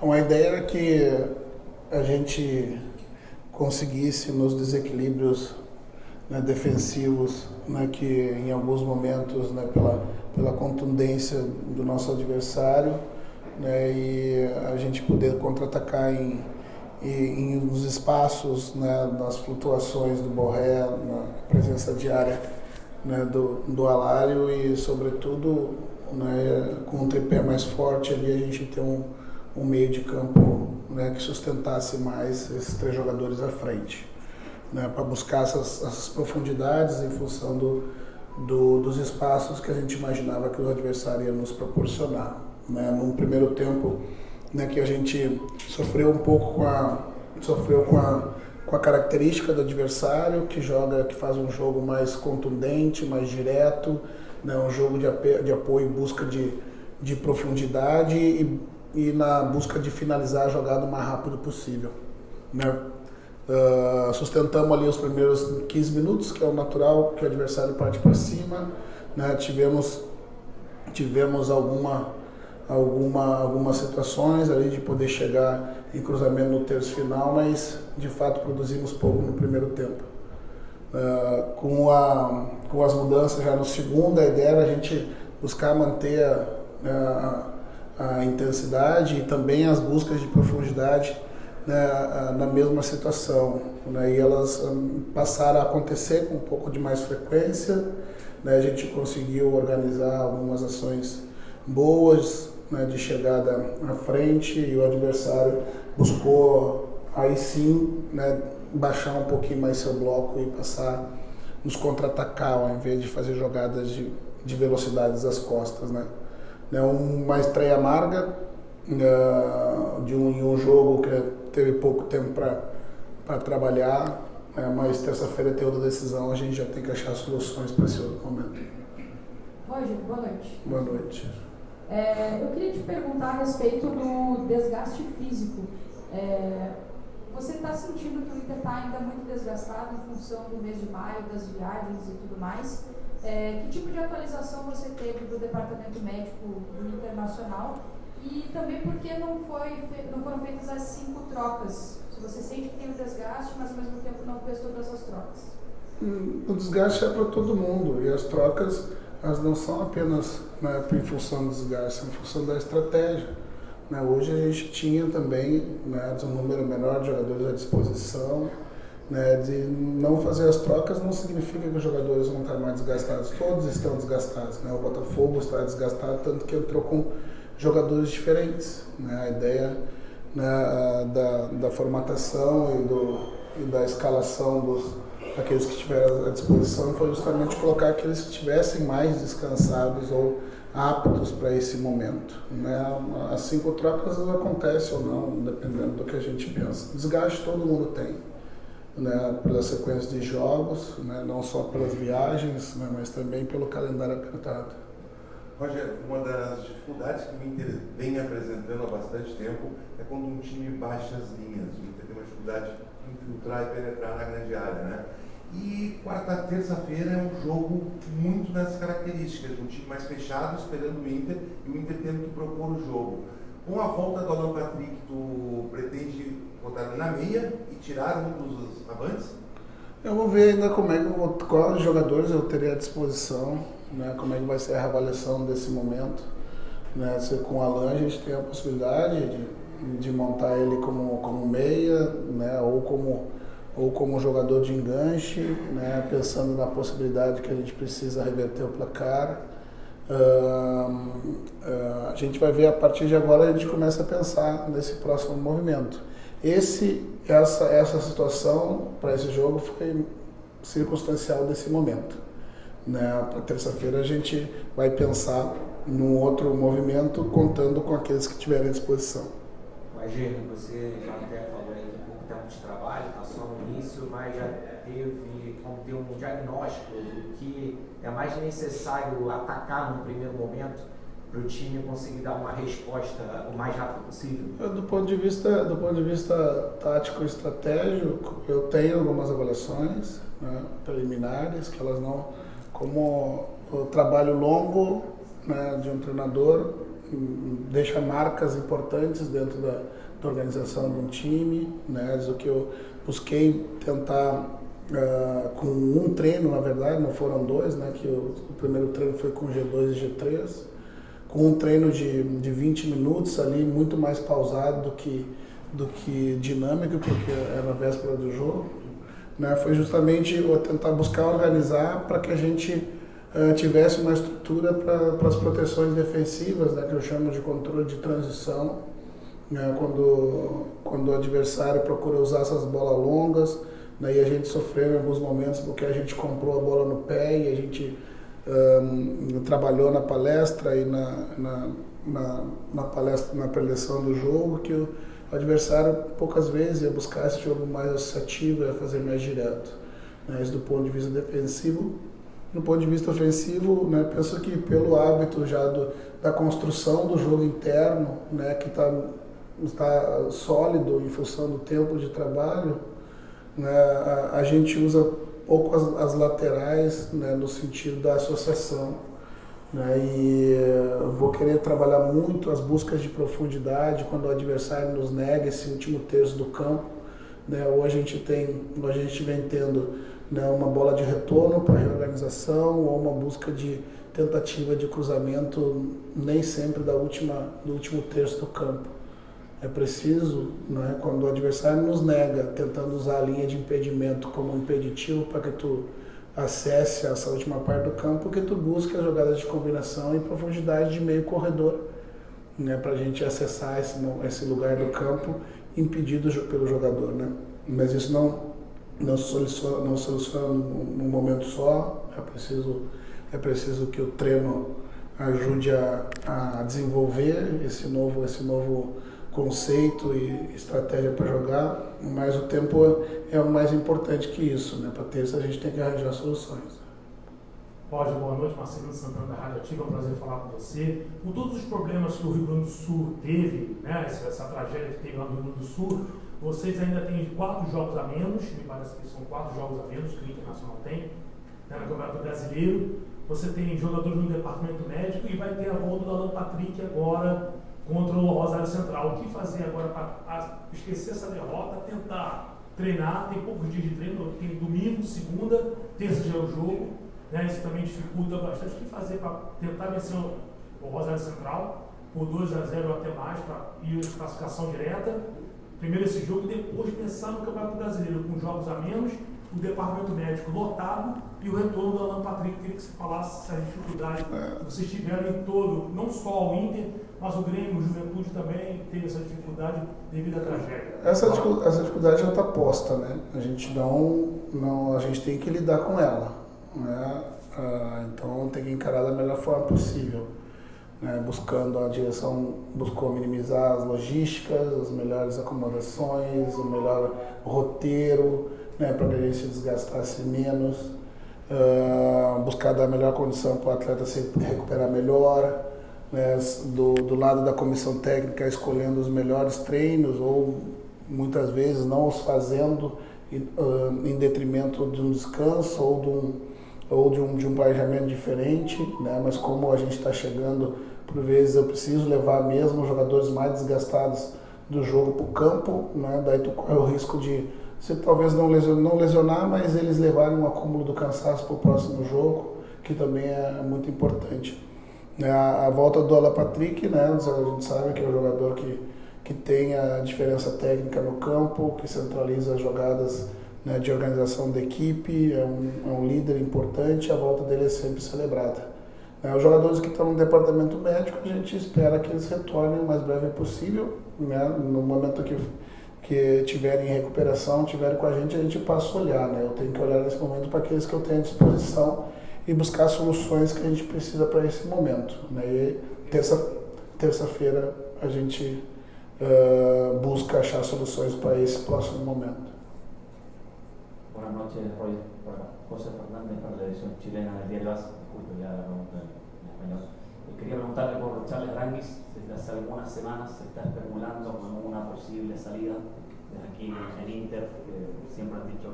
Então, a ideia era que a gente conseguisse nos desequilíbrios, né, defensivos, né, que em alguns momentos, né, pela contundência do nosso adversário, né, e a gente poder contra-atacar nos espaços, né, nas flutuações do Borré, na presença diária, né, do Alário e, sobretudo, né, com um tripé mais forte ali, a gente ter um meio de campo, né, que sustentasse mais esses três jogadores à frente, né, para buscar essas profundidades em função dos espaços que a gente imaginava que o adversário ia nos proporcionar. Né. Num primeiro tempo, né, que a gente sofreu um pouco com a característica do adversário, que faz um jogo mais contundente, mais direto, né, um jogo de apoio, busca de profundidade e na busca de finalizar a jogada o mais rápido possível. Né? Sustentamos ali os primeiros 15 minutos, que é o natural, que o adversário parte para cima. Né? Tivemos algumas situações ali de poder chegar em cruzamento no terço final, mas de fato produzimos pouco no primeiro tempo. Com as mudanças já no segundo, a ideia era a gente buscar manter a intensidade e também as buscas de profundidade, né, na mesma situação, né, e elas passaram a acontecer com um pouco de mais frequência, né, a gente conseguiu organizar algumas ações boas, né, de chegada à frente, e o adversário buscou aí sim, né, baixar um pouquinho mais seu bloco e passar nos contra-atacar ao invés de fazer jogadas de velocidades das costas, né. Uma estreia amarga de um jogo que teve pouco tempo para trabalhar, mas terça-feira tem outra decisão, a gente já tem que achar soluções para esse outro momento. Roger, boa noite. Boa noite. Eu queria te perguntar a respeito do desgaste físico. Você está sentindo que o Inter está ainda muito desgastado em função do mês de maio, das viagens e tudo mais? Que tipo de atualização você teve do departamento médico do Internacional? E também por que não foram feitas as 5 trocas? Se você sente que tem um desgaste, mas ao mesmo tempo não fez todas as trocas. O desgaste é para todo mundo, e as trocas elas não são apenas, né, em função do desgaste, em função da estratégia. Né? Hoje a gente tinha também, né, um número menor de jogadores à disposição. Né, de não fazer as trocas não significa que os jogadores vão estar mais desgastados, todos estão desgastados. Né? O Botafogo está desgastado, tanto que entrou com jogadores diferentes. Né? A ideia, né, da formatação e da escalação daqueles que tiveram à disposição foi justamente colocar aqueles que estivessem mais descansados ou aptos para esse momento. Né? As 5 trocas acontecem ou não, dependendo do que a gente pensa. Desgaste todo mundo tem, né? Pela sequência de jogos, né? Não só pelas viagens, né? Mas também pelo calendário apertado. Roger, uma das dificuldades que o Inter vem apresentando há bastante tempo é quando um time baixa as linhas. O Inter tem uma dificuldade de infiltrar e penetrar na grande área, né? E terça-feira é um jogo muito nessas características, um time mais fechado, esperando o Inter, e o Inter tendo que propor o jogo. Com a volta do Alan Patrick, tu pretende botar ele na meia e tirar um dos avantes? Eu vou ver ainda quais jogadores eu teria à disposição, né, como é que vai ser a avaliação desse momento. Né, se com o Alan a gente tem a possibilidade de montar ele como meia, né, ou como jogador de enganche, né, pensando na possibilidade que a gente precisa reverter o placar. A gente vai ver a partir de agora, a gente começa a pensar nesse próximo movimento. Essa situação para esse jogo foi circunstancial desse momento. Né? Para terça-feira a gente vai pensar num outro movimento, contando com aqueles que tiverem à disposição. Mas, Gênio, você já até falou aí de pouco tempo de trabalho, está só no início, mas já teve como ter um diagnóstico do que é mais necessário atacar no primeiro momento para o time conseguir dar uma resposta o mais rápido possível? Do ponto de vista tático e estratégico, eu tenho algumas avaliações, né, preliminares, que elas não, como o trabalho longo, né, de um treinador, deixa marcas importantes dentro da organização de um time, né? O que eu busquei tentar com um treino, na verdade, não foram dois, né? Que o primeiro treino foi com G2 e G3, com um treino de 20 minutos ali, muito mais pausado do que dinâmico, porque era a véspera do jogo, né? Foi justamente eu tentar buscar organizar para que a gente tivesse uma estrutura para as proteções defensivas, né? Que eu chamo de controle de transição, né? Quando o adversário procura usar essas bolas longas, daí a gente sofreu em alguns momentos porque a gente comprou a bola no pé e a gente trabalhou na palestra e na palestra, na preleção do jogo, que o adversário poucas vezes ia buscar esse jogo mais associativo, ia fazer mais direto, né? Isso do ponto de vista defensivo. Do ponto de vista ofensivo, né, penso que pelo hábito já da construção do jogo interno, né, que está sólido em função do tempo de trabalho, né, a gente usa pouco as laterais, né, no sentido da associação, né, e vou querer trabalhar muito as buscas de profundidade quando o adversário nos nega esse último terço do campo, né, ou a gente vem tendo, né, uma bola de retorno para reorganização ou uma busca de tentativa de cruzamento nem sempre do último terço do campo. É preciso, né, quando o adversário nos nega, tentando usar a linha de impedimento como impeditivo para que tu acesse essa última parte do campo, que tu busca as jogadas de combinação e profundidade de meio corredor, né, para a gente acessar esse lugar do campo impedido pelo jogador, né? Mas isso não soluciona num momento só, é preciso que o treino ajude a desenvolver esse novo conceito e estratégia para jogar, mas o tempo é o mais importante que isso, né? Para ter isso a gente tem que arranjar soluções. Roger, boa noite, Marcelino Santana da Rádio Ativa, é um prazer falar com você. Com todos os problemas que o Rio Grande do Sul teve, né, essa tragédia que teve lá no Rio Grande do Sul, vocês ainda têm 4 jogos a menos, me parece que são 4 jogos a menos que o Internacional tem, né, no Campeonato Brasileiro. Você tem jogadores no departamento médico e vai ter a volta do Alan Patrick agora contra o Rosário Central. O que fazer agora para esquecer essa derrota, tentar treinar? Tem poucos dias de treino, tem domingo, segunda, terça já é o jogo, né? Isso também dificulta bastante. O que fazer para tentar vencer o Rosário Central por 2-0 ou até mais, para ir à classificação direta? Primeiro esse jogo e depois pensar no Campeonato Brasileiro com jogos a menos, o departamento médico lotado e o retorno do Alan Patrick. Queria que você falasse essa dificuldade que vocês tiveram em todo, não só o Inter, mas o Grêmio, o Juventude também teve essa dificuldade devido à tragédia. Essa dificuldade já está posta, né? A gente a gente tem que lidar com ela, né? Então tem que encarar da melhor forma possível, né? A direção buscou minimizar as logísticas, as melhores acomodações, o melhor roteiro, né, para que a gente se desgastasse menos, buscar dar a melhor condição para o atleta se recuperar melhor, né, do lado da comissão técnica escolhendo os melhores treinos ou muitas vezes não os fazendo em detrimento de um descanso ou de um planejamento diferente, né, mas como a gente está chegando, por vezes eu preciso levar mesmo os jogadores mais desgastados do jogo para o campo, né, daí tu corre o risco de você talvez não lesionar, mas eles levarem um acúmulo do cansaço para o próximo jogo, que também é muito importante. A volta do Alan Patrick, né, a gente sabe que é um jogador que tem a diferença técnica no campo, que centraliza as jogadas, né, de organização da equipe, é um líder importante, a volta dele é sempre celebrada. Os jogadores que estão no departamento médico, a gente espera que eles retornem o mais breve possível, né, no momento que tiverem em recuperação, tiverem com a gente passa a olhar, né? Eu tenho que olhar nesse momento para aqueles que eu tenho à disposição e buscar soluções que a gente precisa para esse momento, né? E terça-feira a gente busca achar soluções para esse próximo momento. Buenas noches, Roy. José Fernández para la edición chilena del Diario AS. Disculpe ya la pregunta en español. Quería preguntarle por Charles Aránguiz. Desde hace algunas semanas se está especulando con una posible salida aquí en Inter, que siempre han dicho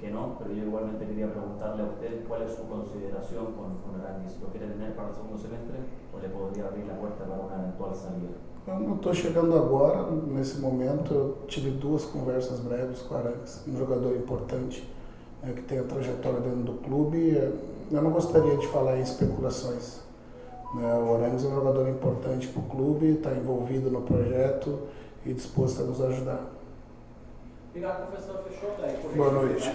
que no, pero yo igualmente quería preguntarle a usted cuál es su consideración con Aranguis. ¿Lo quiere tener para el segundo semestre o le podría abrir la puerta para una eventual salida? Eu não estou chegando agora, nesse momento. Eu tive 2 conversas breves com o Arangues, um jogador importante, né, que tem a trajetória dentro do clube. Eu não gostaria de falar em especulações, né. O Arangues é um jogador importante para o clube, está envolvido no projeto e disposto a nos ajudar. Obrigado, professor. Fechou, Boa noite.